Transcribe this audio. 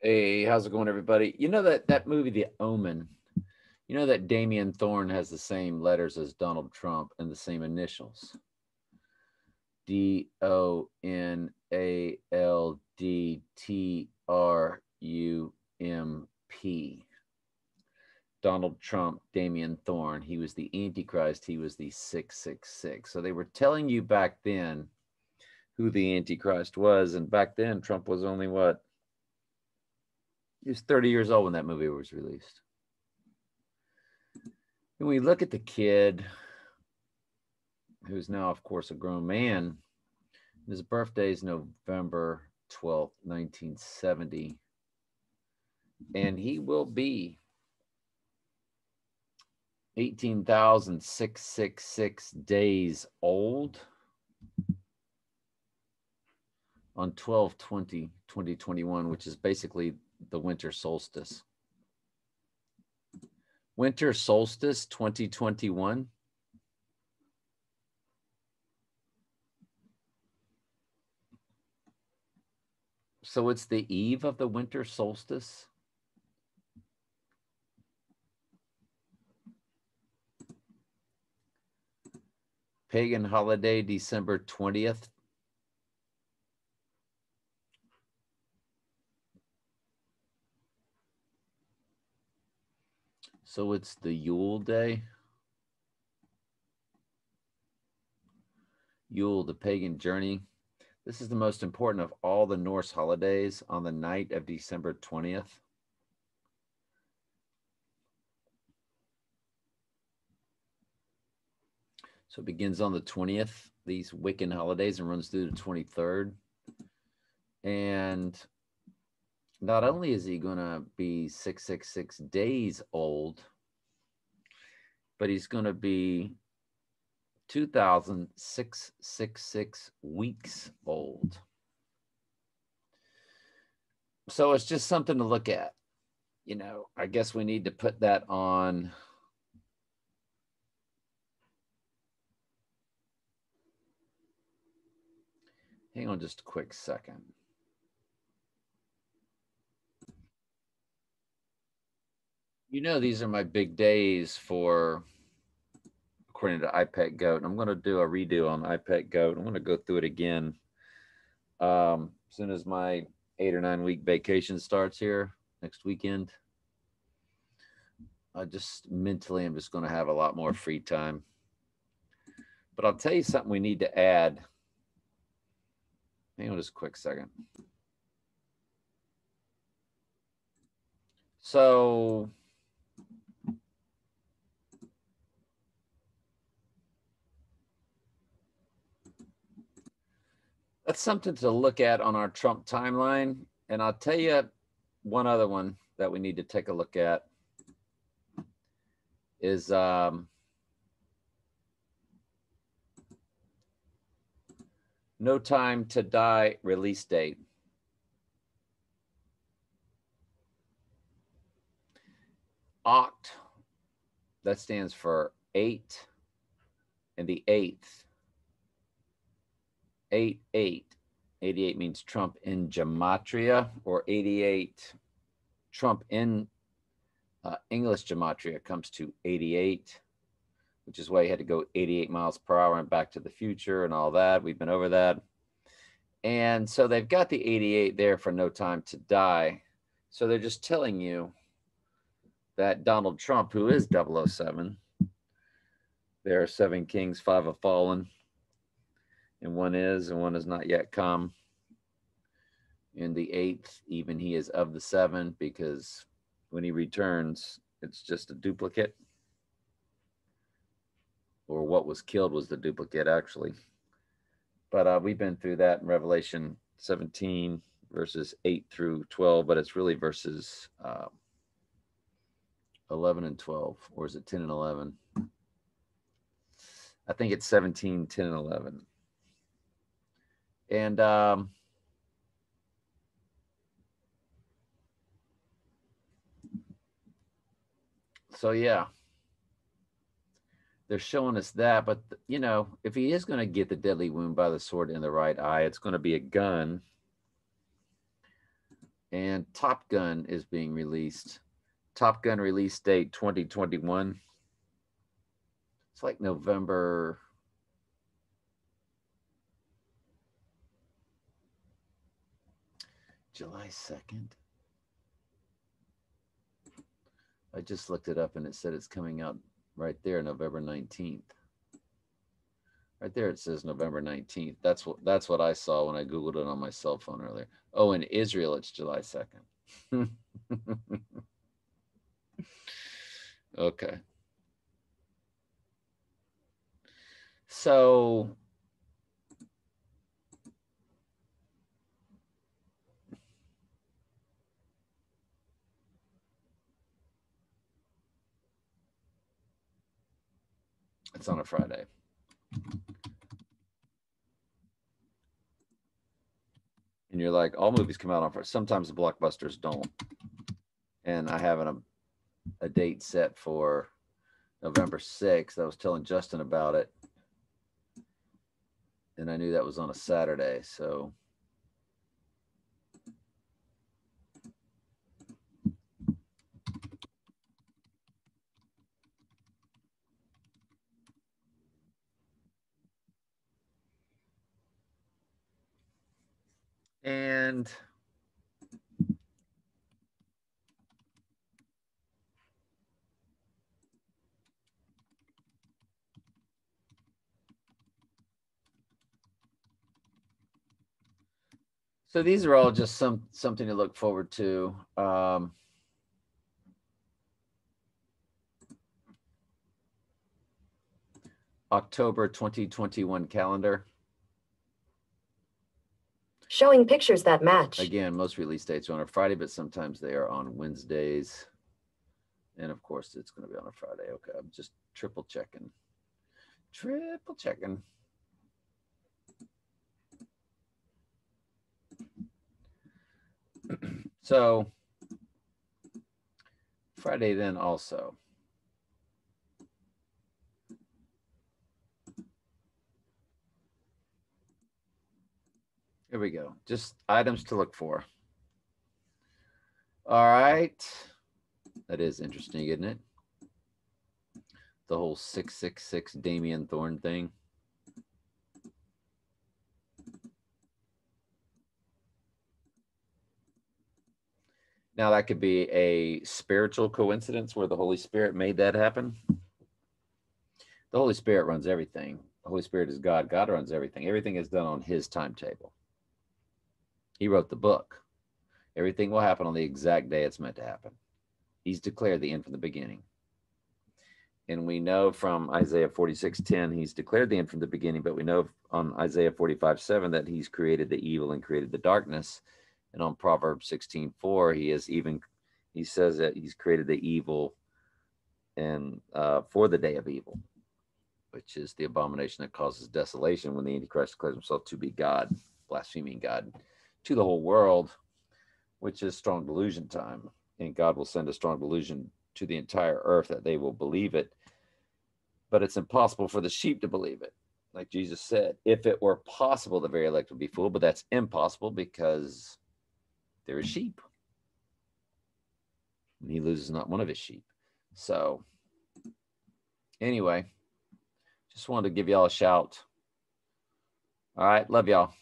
Hey, how's it going, everybody? You know that movie, The Omen. You know that Damien Thorne has the same letters as Donald Trump and the same initials. DONALDTRUMP. Donald Trump, Damien Thorne. He was the Antichrist. He was the 666. So they were telling you back then who the Antichrist was, and back then Trump was only what? He was 30 years old when that movie was released. When we look at the kid, who's now, of course, a grown man, his birthday is November 12th, 1970, and he will be 18,666 days old on 12/20/2021, which is basically the winter solstice. Winter solstice 2021. So it's the eve of the winter solstice. Pagan holiday, December 20th. So it's the Yule day. Yule, the pagan journey. This is the most important of all the Norse holidays on the night of December 20th. So it begins on the 20th, these Wiccan holidays, and runs through the 23rd. And not only is he going to be 666 days old, but he's going to be 2,666 weeks old. So it's just something to look at. You know, I guess we need to put that on. Hang on just a quick second. You know, these are my big days for, according to iPet Goat. I'm going to do a redo on iPet Goat. I'm going to go through it again as soon as my 8 or 9 week vacation starts here next weekend. I just mentally, I'm just going to have a lot more free time. But I'll tell you something we need to add. Hang on just a quick second. So that's something to look at on our Trump timeline. And I'll tell you one other one that we need to take a look at is No Time to Die release date. Oct, that stands for 8 and the 8th. 88. 88 means Trump in gematria, or 88 Trump in English gematria comes to 88, which is why he had to go 88 miles per hour and Back to the Future and all that. We've been over that. And so they've got the 88 there for No Time to Die. So they're just telling you that Donald Trump, who is 007, there are 7 kings, 5 have fallen, and one is, and one has not yet come. And the 8th, even he is of the 7, because when he returns, it's just a duplicate. Or what was killed was the duplicate, actually. But we've been through that in Revelation 17, verses 8 through 12, but it's really verses 11 and 12, or is it 10 and 11? I think it's 17, 10, and 11. And so, yeah, they're showing us that. But, you know, if he is going to get the deadly wound by the sword in the right eye, it's going to be a gun. And Top Gun is being released. Top Gun release date 2021. It's like November. July 2nd. I just looked it up and it said it's coming out right there, November 19th. Right there it says November 19th. That's what I saw when I Googled it on my cell phone earlier. Oh, in Israel it's July 2nd. Okay. So it's on a Friday. And you're like, all movies come out on Friday. Sometimes the blockbusters don't. And I have a date set for November 6th. I was telling Justin about it. And I knew that was on a Saturday. So and so these are all just something to look forward to. October 2021 calendar. Showing pictures that match. Again, most release dates are on a Friday, but sometimes they are on Wednesdays. And of course, it's going to be on a Friday. Okay, I'm just triple checking. So Friday then also. Here we go. Just items to look for. All right. That is interesting, isn't it? The whole 666 Damien Thorne thing. Now that could be a spiritual coincidence where the Holy Spirit made that happen. The Holy Spirit runs everything. The Holy Spirit is God. God runs everything. Everything is done on his timetable. He wrote the book. Everything will happen on the exact day it's meant to happen. He's declared the end from the beginning. And we know from Isaiah 46:10, he's declared the end from the beginning, but we know on Isaiah 45:7 that he's created the evil and created the darkness. And on Proverbs 16:4, he says that he's created the evil and for the day of evil, which is the abomination that causes desolation when the Antichrist declares himself to be God, blaspheming God to the whole world, which is strong delusion time. And God will send a strong delusion to the entire earth that they will believe it. But it's impossible for the sheep to believe it. Like Jesus said, if it were possible, the very elect would be fooled, but that's impossible because they're his sheep. And he loses not one of his sheep. So anyway, just wanted to give y'all a shout. All right. Love y'all.